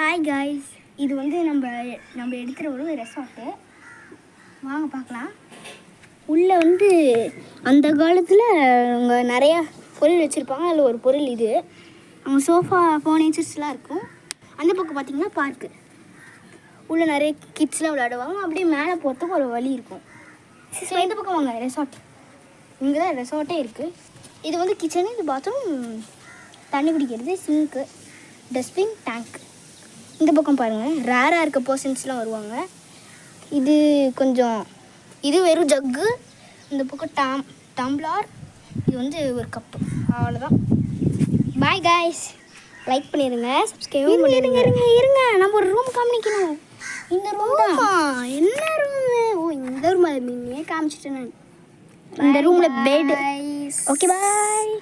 Hi guys, இது வந்து நம்ம எடுக்கிற ஒரு ரெசார்ட்டு. வாங்க பார்க்கலாம். உள்ளே வந்து அந்த காலத்தில் அவங்க நிறையா பொருள் வச்சுருப்பாங்க. அதில் ஒரு பொருள் இது. அவங்க சோஃபா ஃபர்னிச்சர்ஸ்லாம் இருக்கும். அந்த பக்கம் பார்த்திங்கன்னா பார்க்கு. உள்ளே நிறைய கிட்ஸ்லாம் விளையாடுவாங்க. அப்படியே மேலே போகிறதுக்கு ஒரு வழி இருக்கும். சரி, இந்த பக்கம் வாங்க. ரெசார்ட் இங்கே தான் ரெசார்ட்டே இருக்குது. இது வந்து கிச்சனு, இது பாத்ரூம், தண்ணி குடிக்கிறது, சிங்க்கு, டஸ்ட்பின், டேங்க். இந்த பக்கம் பாருங்கள், ரேராக இருக்க பர்சன்ஸ்லாம் வருவாங்க. இது வெறும் ஜக்கு. இந்த பக்கம் டம்ளார். இது வந்து ஒரு கப்பு. அவ்வளோதான். பாய் காய்ஸ், லைக் பண்ணிடுங்க, சப்ஸ்கிரைப் பண்ணிடுங்க. இருங்க, நம்ம ஒரு ரூம் காமிக்கணும். இந்த ரூம் தான். என்ன ரூமு? ஓ, இந்த ரூம் அது மீனே காமிச்சிட்டேன் நான். இந்த ரூமில் பெட். Okay bye.